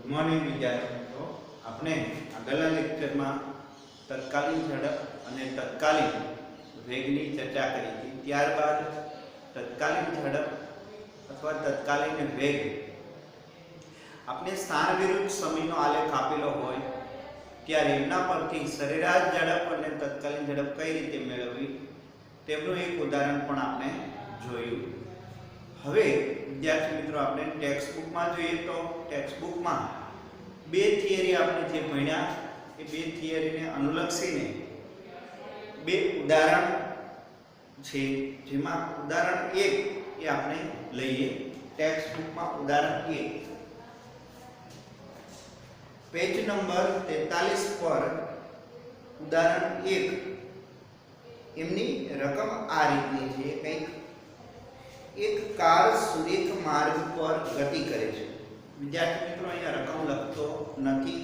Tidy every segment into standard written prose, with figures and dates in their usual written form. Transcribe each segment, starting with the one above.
Good morning વિદ્યાર્થી મિત્રો, આપણે આગળના લેક્ચરમાં તત્કાલીન ઝડપ અને તત્કાલીન વેગની ચર્ચા કરી હતી. ત્યારબાદ તત્કાલીન ઝડપ અથવા તત્કાલીન વેગ આપણે સ્થાન વિરુદ્ધ સમયનો આલેખ આપેલો હોય ત્યારે એમના પરથી સરેરાશ ઝડપ અને તત્કાલીન ઝડપ કઈ રીતે મેળવવી તેમનું એક ઉદાહરણ પણ આપણે જોયું. હવે વિદ્યાર્થી મિત્રો, આપણે ટેક્સ્ટ બુકમાં જોઈએ તો ટેક્સ્ટ બુકમાં બે થિયરી આપણે જે ભણ્યા એ બે થિયરીને અનુલક્ષીને બે ઉદાહરણ છે, જેમાં ઉદાહરણ 1 એ આપણે લઈએ. ટેક્સ્ટ બુકમાં ઉદાહરણ 1 પેજ નંબર 43 પર ઉદાહરણ 1 એમની રકમ આ રીતની છે. કંઈક એક કાર સુરેખ માર્ગ પર ગતિ કરે છે. વિદ્યાર્થી મિત્રો, અહીંયા રકમ લખતો નથી.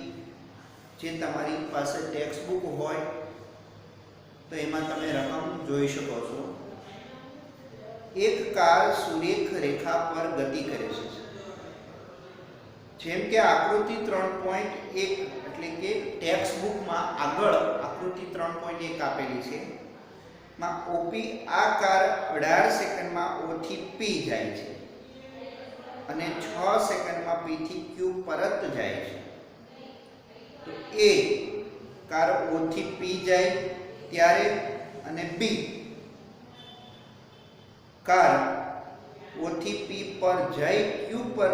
જે તમારી પાસે ટેક્સ્ટ બુક હોય તો એમાં તમે રકમ જોઈ શકો છો. એક કાર સુરેખ રેખા પર ગતિ કરે છે. જેમ કે આકૃતિ 3.1 એટલે કે ટેક્સ્ટ બુકમાં આગળ આકૃતિ 3.1 આપેલી છે. માં ઓપી આ કાર 18 સેકન્ડમાં ઓ થી પી જાય છે અને 6 સેકન્ડમાં પી થી ક્યુ પરત જાય છે. તો એ કાર ઓ થી પી જાય ત્યારે અને બી કાર ઓ થી પી પર જઈ ક્યુ પર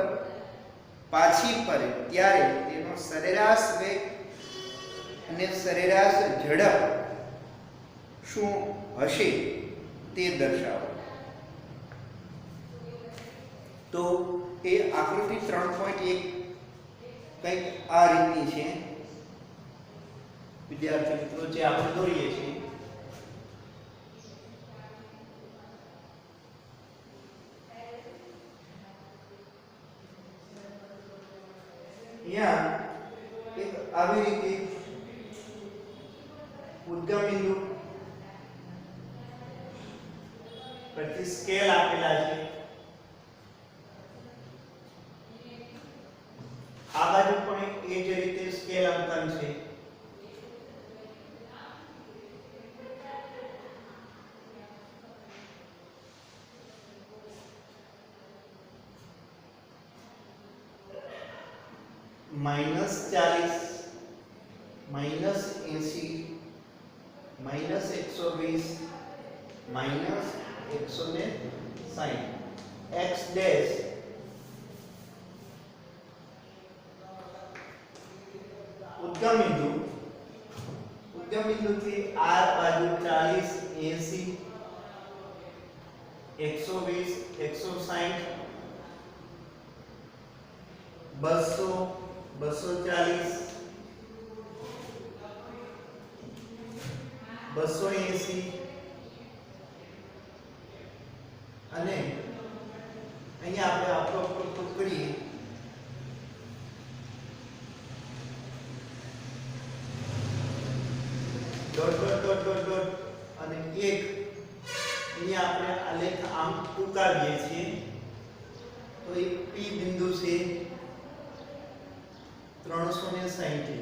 પાછી ફરે ત્યારે તેનો સરેરાશ વેગ અને સરેરાશ ઝડપ શું હશે તે દર્શાવો. તો એ આકૃતિ 3.1 કંઈક આ રીતની છે. વિદ્યાર્થી મિત્રો, જે આપણે દોરીએ છીએ અહીંયા એક આવી રીતે ઉદ્ગમ બિંદુ પછી સ્કેલ આપેલા છે. આ બાજુ પણ એ જ રીતે સ્કેલ અંકન છે. -40 -80 -120 -160 x ડેશ ઉદ્ગમ બિંદુથી r બાજુ 40 80 120 160 200 240 280 અને અહીંયા આપણે આપણો કરીએ ડોટ અને 1 અહીંયા આપણે આલેખ આમ ટૂંકાવીએ છીએ. તો એક પી બિંદુ છે 360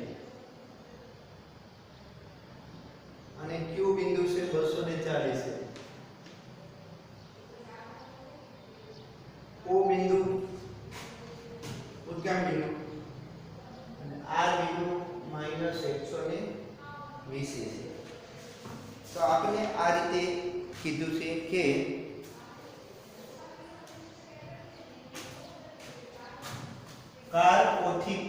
અને ક્યુ બિંદુ છે 240. ઓ બિંદુ ઉદ્ગમ બિંદુ અને આ બિંદુ -120 છે. તો આપણે આ રીતે કીધું છે કે કાર ઓ થી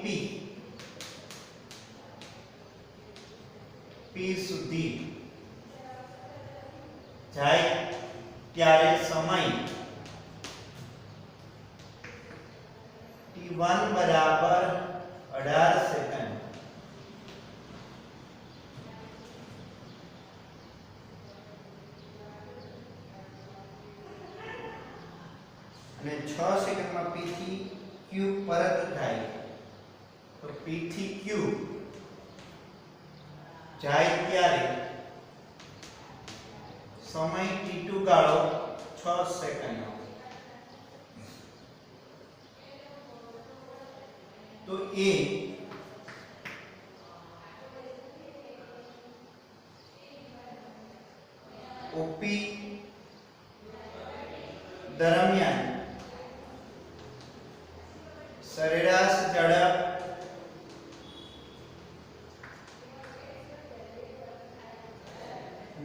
પી સુધી જાય ત્યારે સમય t1 બરાબર 18 સેકન્ડ અને 6 સેકન્ડમાં p થી q પરત થાય. તો p થી q જાય ત્યારે સમય t2 ગાળો 6 સેકન્ડ. તો એ ઓપી દરમિયાન સરેરાશ ઝડપ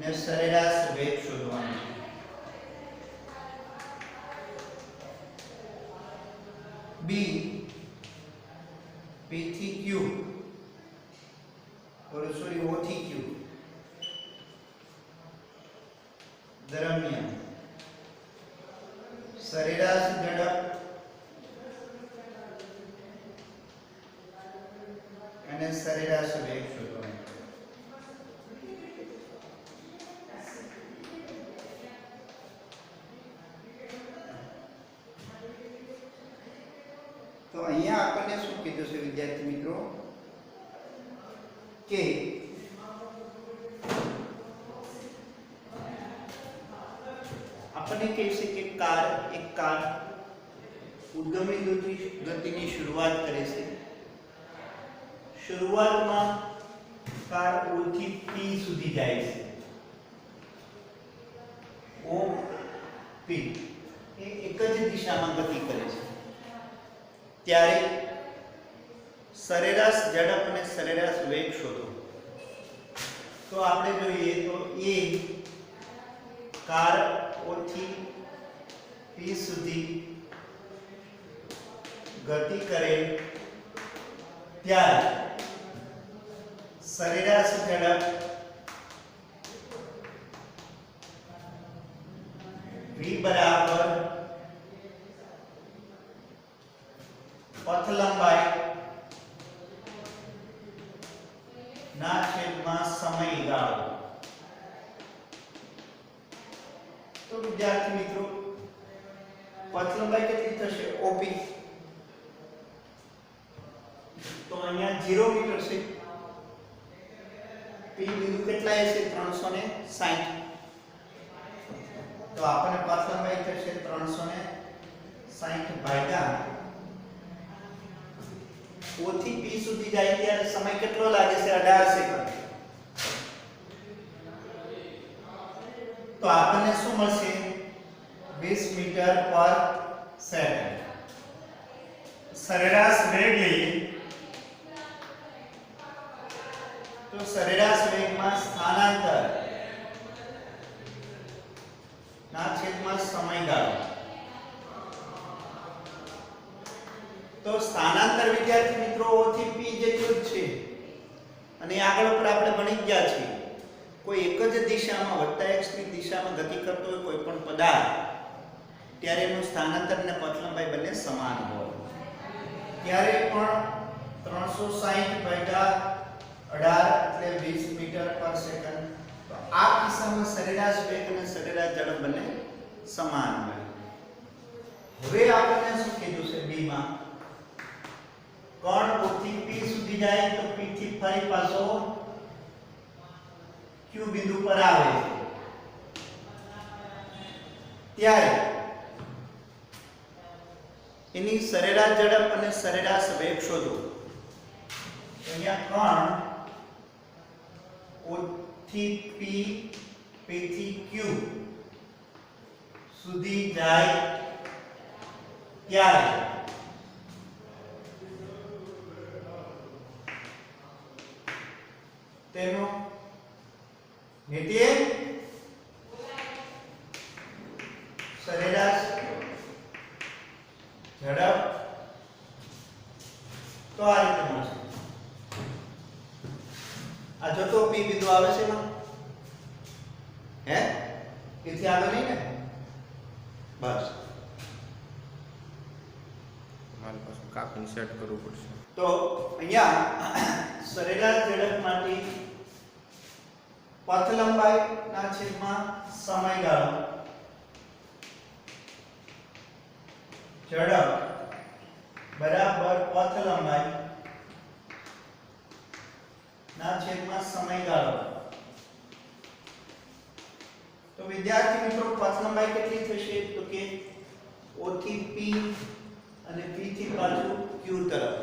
ને સરેરાશ વેગ શોધવાનો બી P થી Q O થી Q દરમિયાન સરેરાશ ઝડપ અને સરેરાશ વેગ શોધવાનો. તો અહીંયા આપણને શું કીધું છે વિદ્યાર્થી મિત્રો કે આપણને કહે છે કે એક કાર ઉદ્ગમ બિંદુથી ગતિની શરૂઆત કરે છે. શરૂઆતમાં કાર O થી P સુધી જાય છે. O P એ એક જ દિશામાં ગતિ કરે છે. ત્યારે સરેરાશ ઝડપ અને સરેરાશ વેગ શોધો. તો આપણે જોઈએ તો એ કાર O થી P સુધી ગતિ કરે ત્યારે સરેરાશ ઝડપ v બરાબર પથ લંબાઈ ના છેદમાં સમયગાળો. તો વિદ્યાર્થી મિત્રો પથ લંબાઈ કેટલી થશે OP તો અહીંયા 0 મીટર છે. P બિંદુ કેટલા છે 360 તો આપણને પથ લંબાઈ થશે 360 ભાગ્યા O થી P સુધી જાય ત્યારે સમય કેટલો લાગે છે 18 સેકન્ડ. તો આપણને શું મળશે 20 મીટર પર સેકન્ડ. સરેરાશ વેગ લઈએ તો સરેરાશ વેગમાં સ્થાનાંતર ના છેદમાં સમયગાળો. તો સ્થાનાંતર વિદ્યાર્થી મિત્રો O થી P જેટલું જ છે અને આગળ પર આપણે ભણી ગયા છીએ કોઈ એક જ દિશામાં વત્તા x ની દિશામાં ગતિ કરતો હોય કોઈ પણ પદાર્થ ત્યારે એનું સ્થાનાંતર અને પથ લંબાઈ બંને સમાન હોય. ત્યારે પણ 360 ભાગ્યા 18 એટલે 20 મીટર પર સેકન્ડ. તો આ કિસ્સામાં સરેરાશ વેગ અને સરેરાશ ઝડપ બંને સમાન હોય. હવે આપણને શું કીધું છે b માં કણ O થી P સુધી જાય તો P થી ફરી પાછો Q બિંદુ પર આવે છે ત્યારે એની સરેરાશ ઝડપ અને સરેરાશ વેગ શોધો. અહીંયા કણ O થી P P થી Q સુધી જાય ત્યારે તેનો નિત્ય સરેરાશ ઝડપ તો આ રીતે મળશે. આ જો તો P બિંદુ આવે છે માં હે એથી આગળ નહીં ને બસ મારી પાસે કાપીને સેટ કરવું પડશે. તો અહીંયા સરેરાશ ઝડપ માટે પથ લંબાઈ ના છેદમાં સમયગાળો ઝડપ બરાબર પથ લંબાઈ ના છેદમાં સમયગાળો. તો વિદ્યાર્થી મિત્રો પથ લંબાઈ કેટલી થશે તો કે O થી P અને P થી પાછું Q તરફ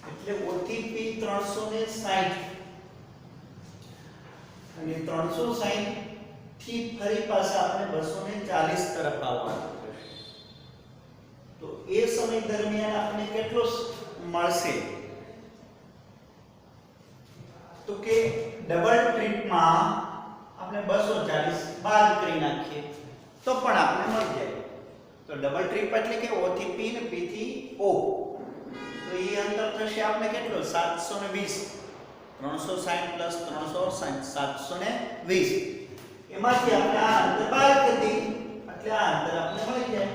એટલે O થી P 360 અને 360 થી ફરી પાછા આપણે 240 તરફ આવવાનું રહેશે. તો એ સમય દરમિયાન આપણે કેટલો મળશે? તો કે ડબલ ટ્રીપમાં આપણે 240 બાદ કરી નાખીએ તો પણ આપણે મળી જાય. તો ડબલ ટ્રીપ એટલે કે O થી P ને P થી O. તો એ અંતર થશે આપણે કેટલો? 720. 360 પ્લસ 360 720. એમાંથી આપણે આ અંતર બાદ કરી દઈએ એટલે આ અંતર આપણે મળી જાય.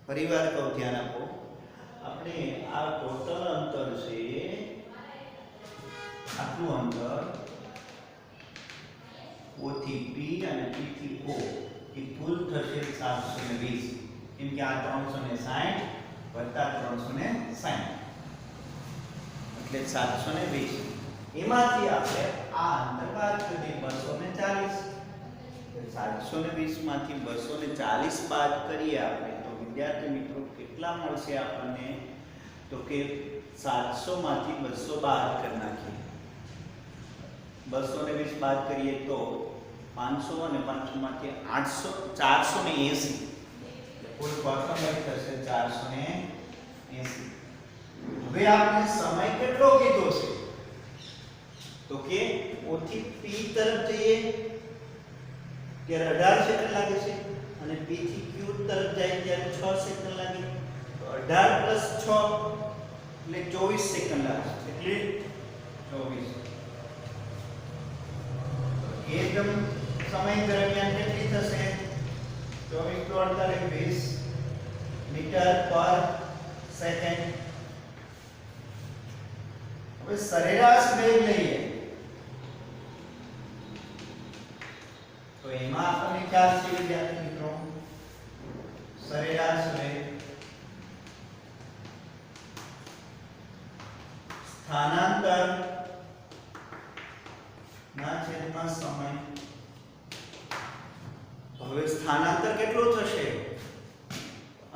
ફરીવાર કહું, ધ્યાન આપો. આપણે આ ટોટલ અંતર છે, આટલું અંતર O થી P અને P થી O એ કુલ થશે 720. કેમ કે આ 360 વત્તા 360 એટલે 720. એમાંથી આપણે આ અંતર બાદ કરી 240. 720 માંથી 240 બાદ કરીએ આપણે તો વિદ્યાર્થી મિત્રો કેટલા મળશે આપણને? તો કે 700 માંથી 200 બાદ કરી નાખીએ. 220 બાદ કરીએ તો 500 અને 500 માંથી 800 480. કુલ પરસેન્ટેજ થશે 480. હવે આપણે સમય કેટલો કીધો છે? તો કે O થી P તરફ જઈએ ત્યારે 18 સેકન્ડ લાગે છે અને P થી Q તરફ જાય ત્યારે 6 સેકન્ડ લાગે. તો 18 પ્લસ 6 એટલે 24 સેકન્ડ લાગે. એટલે 24. એકદમ સમય દરમિયાન કેટલી થશે? 24 + 48 મીટર પર સેકન્ડ. હવે સરેરાશ વેગ લઈએ તો એમાં આપણને ખ્યાલ છે વિદ્યાર્થી મિત્રો, સરેરાશ વેગ સ્થાનાંતર ના છેદમાં સમય. હવે સ્થાનાંતર કેટલું થશે?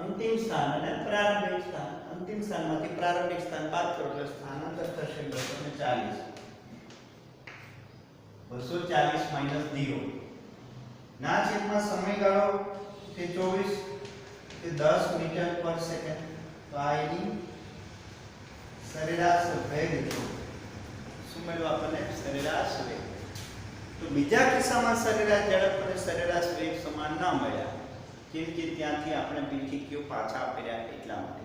અંતિમ સ્થાન અને પ્રારંભિક સ્થાન. અંતિમ સ્થાનમાંથી પ્રારંભિક સ્થાન બાદ કરો એટલે સ્થાનાંતર થશે 240. 240 - 0 ના છેદમાં સમયગાળો તે 24 તે 10 મીટર પર સેકન્ડ. તો આ એની સરેરાશ વેગ છે. શું મળ્યું આપણને? સરેરાશ વેગ. તો બીજા કિસ્સામાં સરેરાશ ઝડપ અને સરેરાશ વેગ સમાન ન મળ્યા કેમ કે ત્યાંથી આપણે P થી Q પાછા આપ્યા એટલા માટે.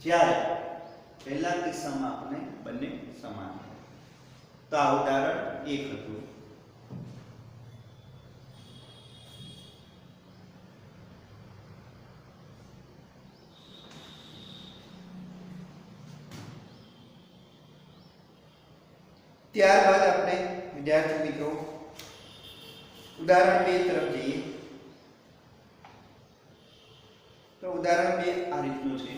જ્યારે પહેલા કિસ્સામાં આપણે બંને સમાન. તો આ ઉદાહરણ 1 હતું. ત્યારબાદ આપણે વિદ્યાર્થી મિત્રો ઉદાહરણ 2 તરફ જઈએ. તો ઉદાહરણ 2 આ રીતનું છે.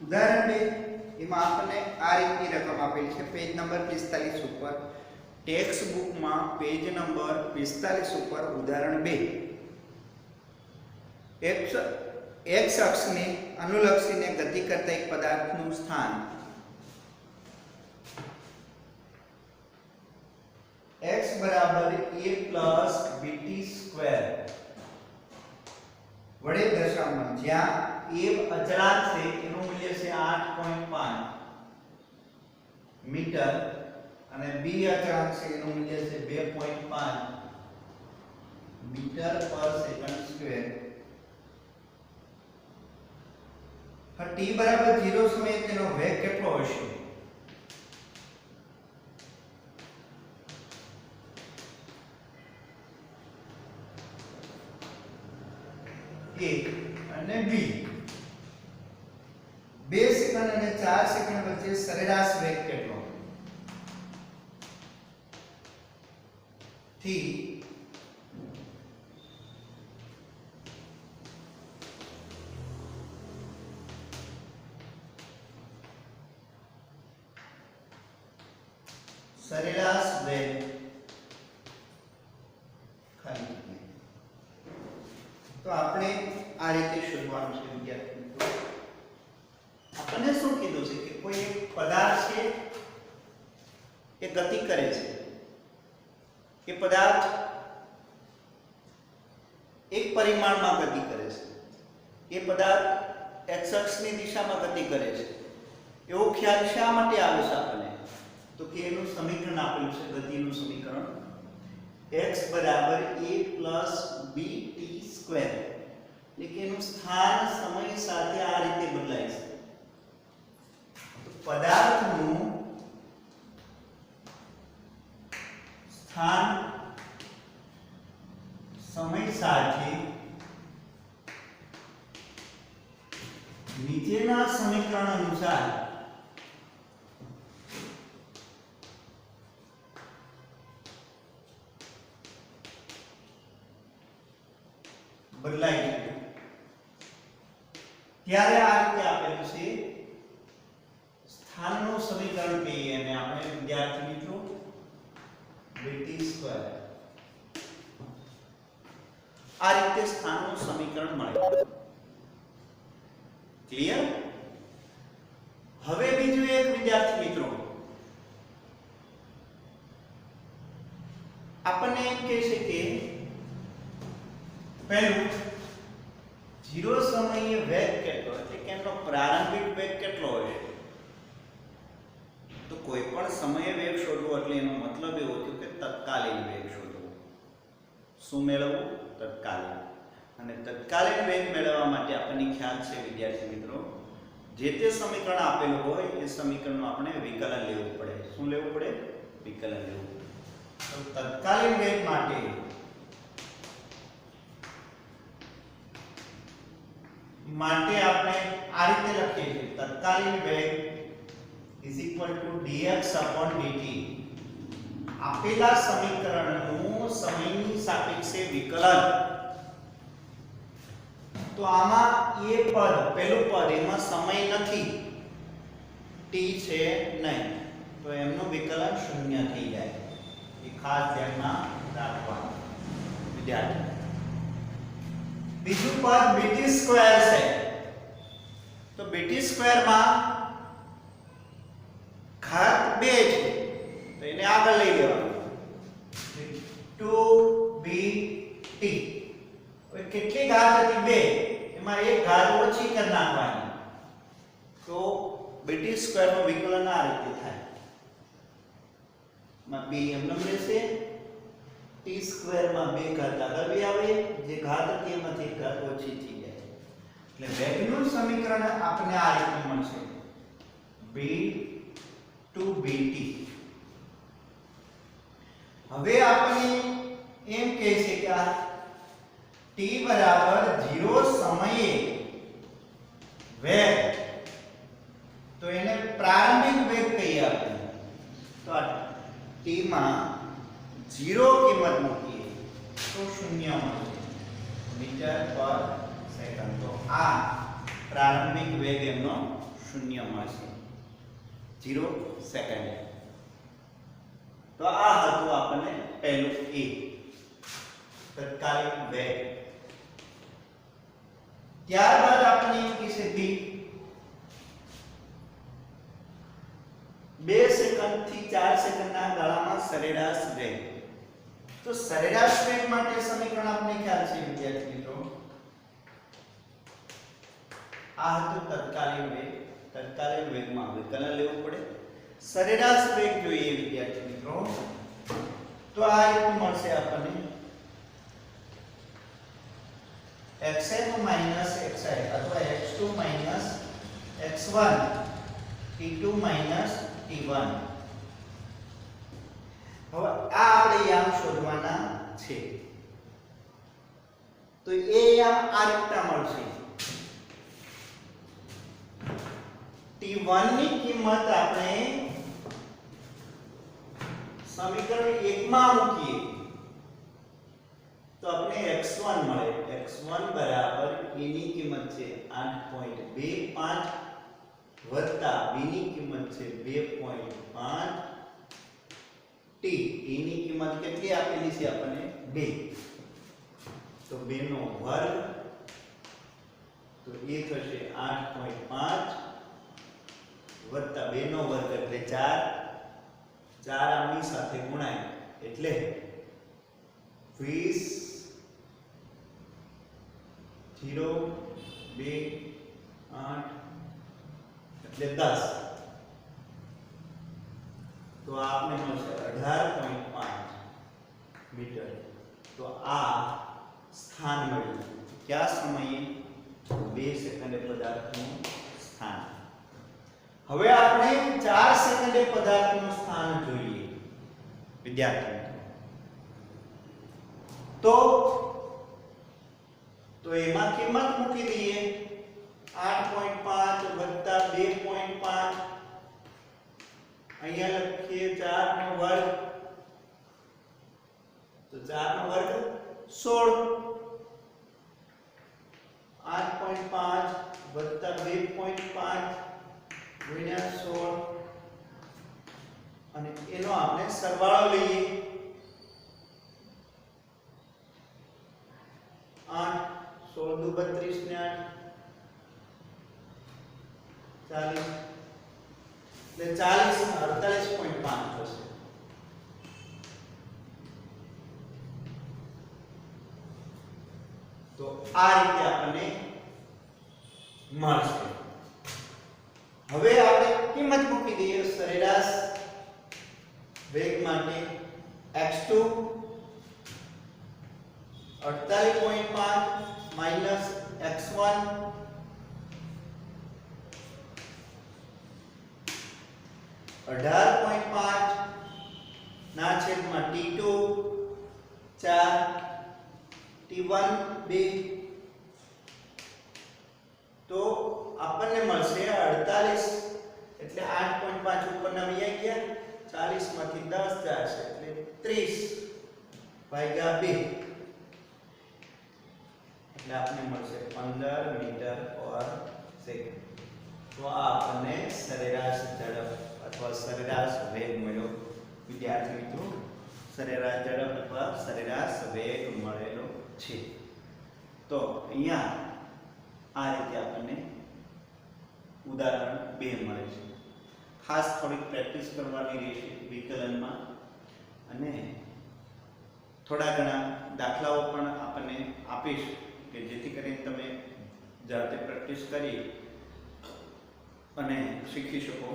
ઉદાહરણ 2 એમાં આપણને આ રીતની રકમ આપેલી છે પેજ નંબર 45 ઉપર. ટેક્સ્ટ બુકમાં પેજ નંબર 45 ઉપર ઉદાહરણ 2. x અક્ષને અનુલક્ષીને ગતિ કરતા એક પદાર્થનું સ્થાન x બરાબર a પ્લસ bt સ્ક્વેર વડે દર્શાવવાનું. જ્યાં a અચળાંક છે એનું મૂલ્ય છે 8.5 મીટર અને b અચળાંક છે એનું મૂલ્ય છે 2.5 મીટર પર સેકન્ડ સ્ક્વેર. હા t બરાબર 0 સમયે તેનો વેગ કેટલો હશે? a અને b 2 સેકન્ડ અને 4 સેકન્ડ વચ્ચે સરેરાશ વેગ કેટલો? થી સરેરાશ વેગ ખાલી જગ્યા. તો આપણે આ રીતે શોધવાનું છે વિદ્યાર્થી મિત્રો. આપણને શું કીધું છે કે કોઈ એક પદાર્થ છે એ ગતિ કરે છે. એ પદાર્થ એક પરિમાણમાં ગતિ કરે છે. એ પદાર્થ x અક્ષની દિશામાં ગતિ કરે છે. એવો ખ્યાલ શા માટે આવે છે આપણને? તો કે એનું સમીકરણ આપેલું છે, ગતિનું સમીકરણ x બરાબર a પ્લસ bt સ્ક્વેર. એટલે કે એનું સ્થાન સમય સાથે આ રીતે બદલાય છે. તો પદાર્થનું સ્થાન સમય સાથે નીચેના સમીકરણ અનુસાર બદલાય છે. ત્યારે આ રીતે આપેલું છે સ્થાનનું સમીકરણ કહીએ અને આપણે વિદ્યાર્થી મિત્રો bt સ્ક્વેર. આ રીતે સ્થાનનું સમીકરણ મળે. ક્લિયર? હવે બીજું એક વિદ્યાર્થી મિત્રો આપણને એમ કહે છે કે પહેલું 0 સમયે વેગ કેટલો, એટલે કે એનો પ્રારંભિક વેગ કેટલો હશે? તો કોઈ પણ સમયે વેગ શોધવો એટલે એનો મતલબ એવો થયો કે તત્કાલીન વેગ શોધવો. શું મેળવવું? તત્કાલીન. અને તત્કાલીન વેગ મેળવવા માટે આપણને ખ્યાલ છે વિદ્યાર્થી મિત્રો, જે તે સમીકરણ આપેલું હોય એ સમીકરણનું આપણે વિકલન લેવું પડે. શું લેવું પડે? વિકલન લેવું. તો તત્કાલીન વેગ માટે આપણે આ રીતે લખીએ છીએ તત્કાલીન વેગ dx dt. આપેલા સમીકરણનું સમયની સાપેક્ષે વિકલન. તો આમાં એ પદ, પહેલું પદ એમાં સમય નથી, t છે નહીં, તો એમનું વિકલન શૂન્ય થઈ જાય. એ ખાસ ધ્યાનમાં રાખવાનું વિદ્યાર્થી. બીજું પદ bt સ્ક્વેર છે. તો bt સ્ક્વેર માં ઘાત 2 છે, તો એને આગળ લઈ લેવાનું 2bt. હવે કેટલી ઘાત હતી? 2. એમાં એક ઘાત ઓછી કરી નાખવાની. તો bt સ્ક્વેર નું વિકલન આ રીતે થાય. માં b એમનેમ રહેશે, t સ્ક્વેર માં 2 ઘાત આગળ લઈ આવે, જે ઘાત હતી એમાંથી એક ઘાત ઓછી થઈ જાય. એટલે વેગનું સમીકરણ આપણને આ રીતે મળશે b/bt. હવે આપણને એમ કહે છે કે આ t બરાબર 0 સમયે વેગ, તો એને પ્રારંભિક વેગ કહીએ આપણે. તો આ t માં 0 કિંમત મૂકીએ તો 0 મળશે મીટર પર સેકન્ડ. તો આ પ્રારંભિક વેગ એમનો 0 મળશે, 0 સેકન્ડ. તો આ હતું આપણને પહેલું a, તત્કાલીન વેગ. ત્યારબાદ આપણે એમ કહીએ b, 2 સેકન્ડ થી 4 સેકન્ડના ગાળામાં સરેરાશ વેગ. તો સરેરાશ વેગ માટે સમીકરણ આપણે ખ્યાલ છે વિદ્યાર્થી મિત્રો, આ હતું તત્કાલીન વેગ. તત્કાલીન વેગમાં વિકલન લેવું પડે. સરેરાશ વેગ જોઈએ વિદ્યાર્થી મિત્રો, તો આ રીતનું મળશે આપણને xf xi અથવા x2 x1 t2 t1. હવે આ આપણે યામ શોધવાના છે. તો એ યામ આ રીતના મળશે. t1 ની કિંમત આપણે સમીકરણ 1 માં મૂકીએ તો આપણે x1 મળે. x1 બરાબર a ની કિંમત છે 8.25 વત્તા b ની કિંમત છે 2.5 t. a ની કિંમત કેટલી આપેલી છે આપણને 2, તો 2 નો વર્ગ, તો એ થશે 8.5 વત્તા 2 નો વર્ગ એટલે 4. 4 આમની સાથે ગુણાય એટલે 20 0 2 8 એટલે 10. તો આપને મળશે 18.5 મીટર. તો આ સ્થાન મળ્યું. કયા સમયે? 2 સેકન્ડે પદાર્થનું સ્થાન. હવે આપણે 4 સેકન્ડે પદાર્થનું સ્થાન જોઈએ વિદ્યાર્થી મિત્રો. તો એમાં કિંમત મૂકી દઈએ 8.5 વત્તા 2.5. અહીંયા લખીએ 4 નો વર્ગ, તો 4 નો વર્ગ 16. 8.5 વત્તા 2.5 ગુણ્યા 16 અને એનો આપણે સરવાળો લઈએ. 8 16 દુ 32 ને 8 40 એટલે 48.5 થશે. તો આ રીતે આપણને મળશે. હવે આપણે કિંમત મૂકી દઈએ સરેરાશ વેગ માટે. x2 48.5 માઈનસ x1 18.5 ના છેદમાં t2 4 t1 2. તો આપણને મળશે 48 એટલે 8.5 ઉપરના વયા ગયા, 40 માંથી 10 જશે એટલે 30 ભાગ્યા 2 એટલે આપણને મળશે 15 મીટર પર સેકન્ડ. તો આ આપણને સરેરાશ ઝડપ અથવા સરેરાશ વેગ મળ્યો વિદ્યાર્થી મિત્રો. સરેરાશ ઝડપ અથવા સરેરાશ વેગ મળેલો છે. તો અહીંયા આ રીતે આપણને ઉદાહરણ 2 મળે છે. ખાસ થોડીક પ્રેક્ટિસ કરવાની રહેશે વિકલનમાં, અને થોડા ઘણા દાખલાઓ પણ આપણને આપીશ કે જેથી કરીને તમે જાતે પ્રેક્ટિસ કરી અને શીખી શકો.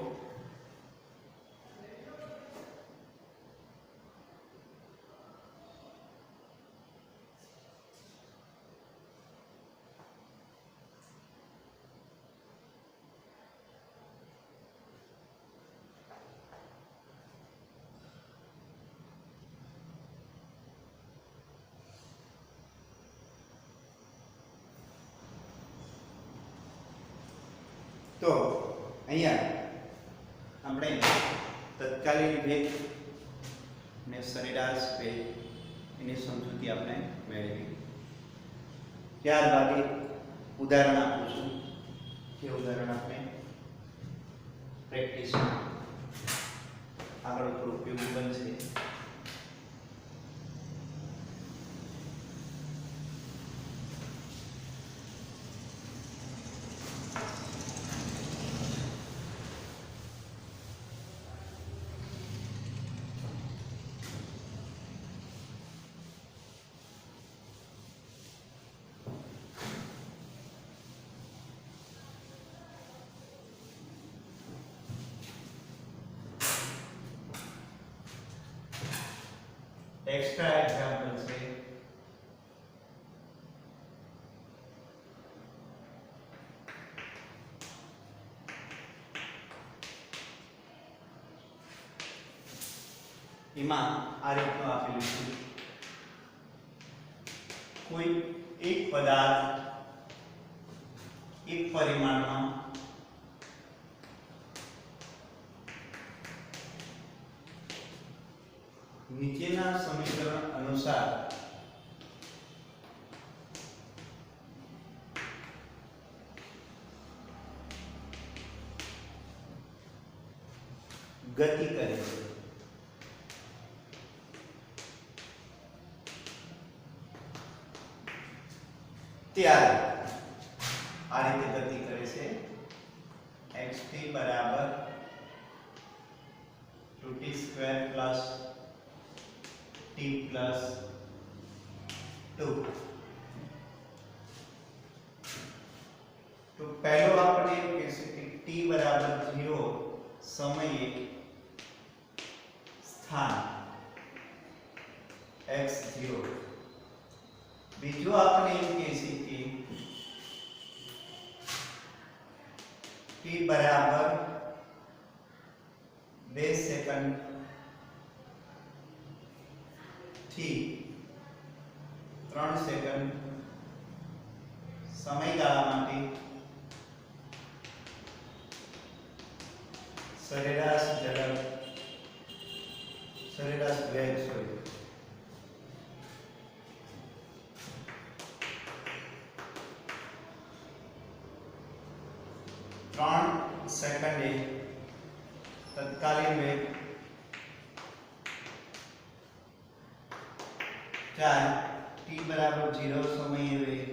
તો અહીંયા આપણે તત્કાલીન વેગ ને સરેરાશ વેગ એની સમજૂતી આપણે મેળવી. ત્યારબાદ એક ઉદાહરણ આપું છું. જે ઉદાહરણ આપણે પ્રેક્ટિસ આગળ ઉપર ઉપયોગી બનશે. एक्स्ट्रा एग्जाम्पल से એમાં આ રીતનું આપેલું છે કોઈ એક પદાર્થ એક પરિમાણમાં નીચેના સમીકરણ અનુસાર ગતિ કરે છે ત્યારે આ રીતે ગતિ કરે છે xt બરાબર 2t² પ્લસ t પ્લસ 2 તો પહેલો આપણે એમ કહીશું કે t બરાબર 0 સમયે સ્થાન x0 બીજું આપણે એમ કહીશું કે t બરાબર 2 સેકન્ડ થી 3 સેકન્ડ સમયગાળા માટે સરેરાશ ઝડપ સરેરાશ વેગ શોધો 3 સેકન્ડે તત્કાલીન વેગ 4 t બરાબર 0 સમયે વેગ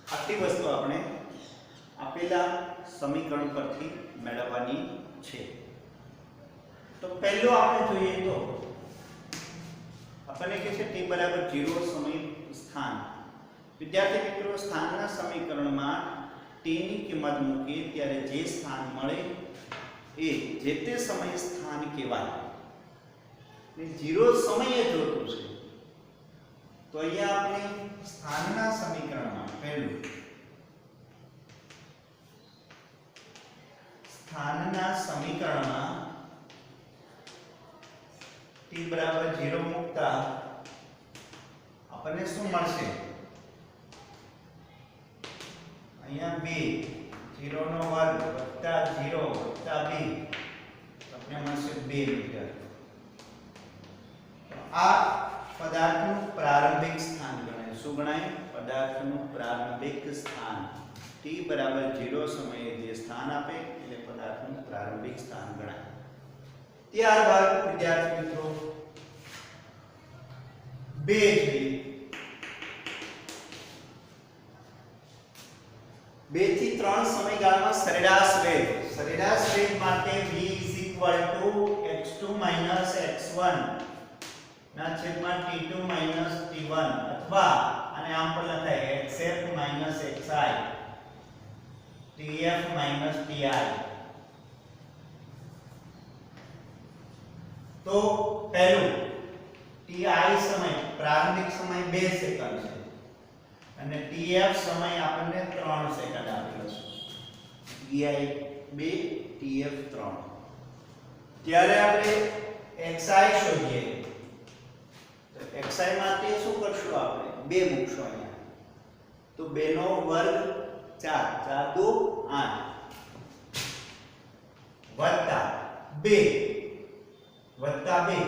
આટલી વસ્તુ આપણે આપેલા સમીકરણ પરથી મેળવવાની છે તો પહેલો આપણે જોઈએ તો આપણને કહે છે t બરાબર 0 સમય સ્થાન વિદ્યાર્થી મિત્રો સ્થાનના સમીકરણમાં t ની કિંમત મૂકીએ ત્યારે જે સ્થાન મળે એ જે તે સમય સ્થાન કહેવાય ને 0 સમયે જોતું છે તો અહીંયા આપણે સ્થાનના સમીકરણમાં પહેલું સ્થાનના સમીકરણમાં t બરાબર 0 મૂકતા આપણને શું મળશે અહીંયા 2 0 નો વર્ગ વત્તા 0 વત્તા 2 આપણે મળશે 2 મીટર તો આ પદાર્થનું પ્રારંભિક સ્થાન ગણાય શું ગણાય પદાર્થનું પ્રારંભિક સ્થાન t બરાબર 0 સમયે જે સ્થાન આપે એટલે પદાર્થનું પ્રારંભિક સ્થાન ગણાય ત્યારબાદ વિદ્યાર્થી મિત્રો 2 થી 2 થી 3 સમયગાળામાં સરેરાશ વેગ માટે v x2 x1 ના છેદમાં t2 t1 અથવા આને આમ પણ લખાય xf xi tf ti તો પહેલું ti સમય પ્રારંભિક સમય 2 સેકન્ડ છે અને tf સમય આપણને 3 સેકન્ડ આપેલો છે vi 2 tf 3 ત્યારે આપણે xi શોધીએ તો xi માટે શું કરશું આપણે 2 મૂકશું અહીંયા તો 2 નો વર્ગ 4 4 2 8 વત્તા 2 વત્તા 2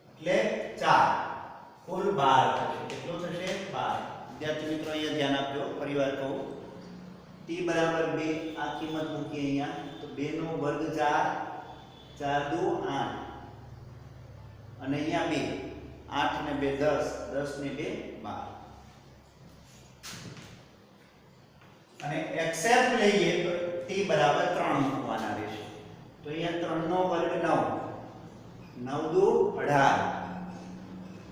એટલે 4 કુલ 12 થશે કેટલો થશે 12 વિદ્યાર્થી મિત્રો અહીંયા ધ્યાન આપજો ફરીવાર કહું t બરાબર 2 આ કિંમત મૂકી અહીંયા તો 2 નો વર્ગ 4 4 2 8 અને અહીંયા 2 8 ને 2 10 10 ને 2 12 અને xf લઈએ તો t બરાબર 3 મૂકવાના રહેશે તો અહીંયા 3 નો વર્ગ 9 9 2 18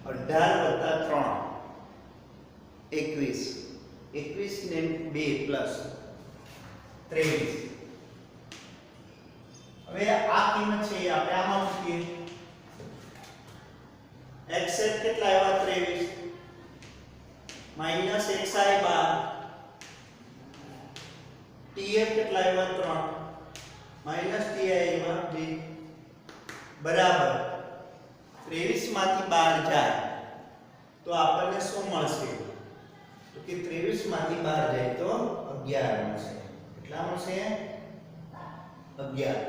18 વત્તા 3 21 21 ને 2 પ્લસ 23 હવે આ કિંમત છે એ આપણે આમાં મૂકીએ. x કેટલા આવ્યા 23 માઈનસ xi 12 tf કેટલા આવ્યા 3 માઈનસ ti આવ્યા 2 બરાબર 23 માંથી 12 જાય તો આપણને શું મળશે? તો કે 23 માંથી 12 જાય તો 11 મળશે. કેટલા મળશે? 11.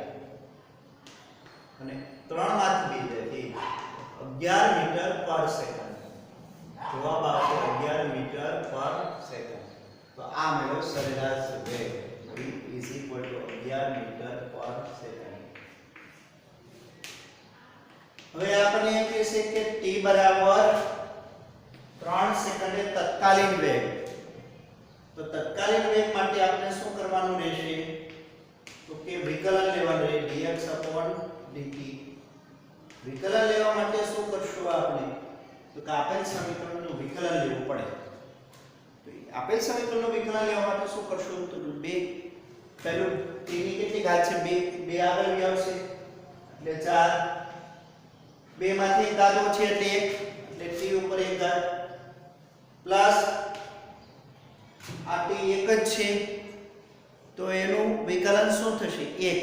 અને 3 માંથી 2 જાય 11 મીટર પર સેકન્ડ. જવાબ આવશે 11 મીટર પર સેકન્ડ. તો આ મેળો સરેરાશ વેગ v = 11 મીટર પર સેકન્ડ. હવે આપણે એમ કહીએ કે t બરાબર 3 સેકન્ડે તત્કાલીન વેગ. તો તત્કાલીન વેગ માટે આપણે શું કરવાનું રહેશે? તો કે વિકલન લેવાનું રહે dx/dt. વિકલન લેવા માટે શું કરશું આપણે? તો કે આપેલ સમીકરણનું વિકલન લેવું પડે. તો આપેલ સમીકરણનું વિકલન લેવા માટે શું કરશું? તો 2 પહેલું t ની કેટલી ઘાત છે? 2 આગળ આવશે એટલે 4. 2 માંથી 1 ઘાત ઓછી એટલે 1 એટલે t ઉપર 1 ઘાત પ્લસ આ t એક જ છે તો એનું વિકલન શું થશે? 1.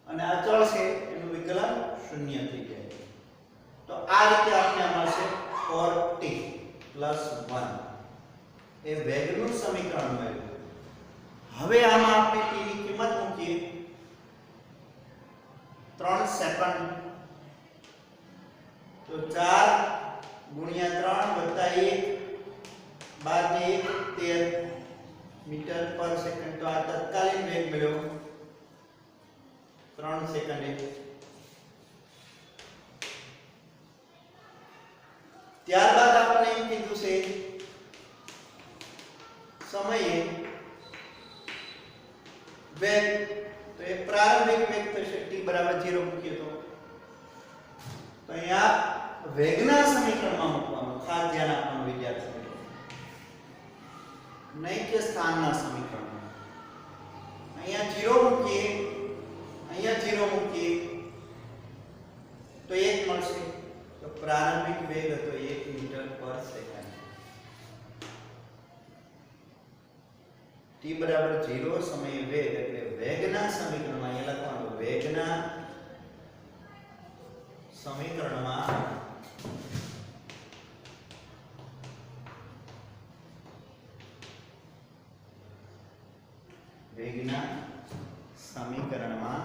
અને આ ચલ છે એનું વિકલન 0 થઈ જાય. તો આ રીતે આપણે મળશે 4t + 1 એ વેગનું સમીકરણ મળ્યું. હવે આમાં આપણે t ની કિંમત મૂકીએ 3 સેકન્ડ. તો 4 ગુણ્યા 3 + 1 12 ને 1 13 મીટર પર સેકન્ડ. તો આ તત્કાલીન વેગ મળ્યો 3 સેકન્ડે. ત્યારબાદ આપણે એમ કીધું છે સમયે વેગ. તો એ પ્રારંભિક વેગ થશે t = 0 મૂકીએ તો અહીંયા વેગના સમીકરણમાં મૂકવાનું ખાસ ધ્યાન આપવાનું વિદ્યાર્થી મિત્રો. નહીં કે સ્થાનના સમીકરણમાં. અહીંયા 0 મૂકીએ, અહીંયા 0 મૂકીએ તો 1 મળશે. તો પ્રારંભિક વેગ હતો 1 મીટર પર સેકન્ડ. t = 0 સમયે વેગ એટલે વેગના સમીકરણમાં અહીંયા લખવાનું વેગના સમીકરણમાં વેગના સમીકરણમાં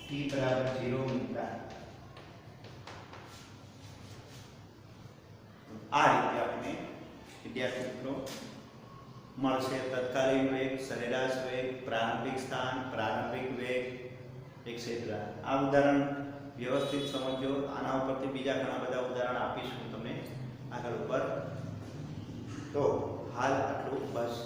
t = 0 મૂકતા આ રીતે આપણે વિદ્યાર્થી મિત્રો મળશે તત્કાલીન વેગ, સરેરાશ વેગ, પ્રારંભિક સ્થાન, પ્રારંભિક વેગ એક્સેટ્રા. આ ઉદાહરણ વ્યવસ્થિત સમજો. આના ઉપરથી બીજા ઘણા બધા ઉદાહરણ આપીશું તમને આગળ ઉપર. તો હાલ આટલું બસ.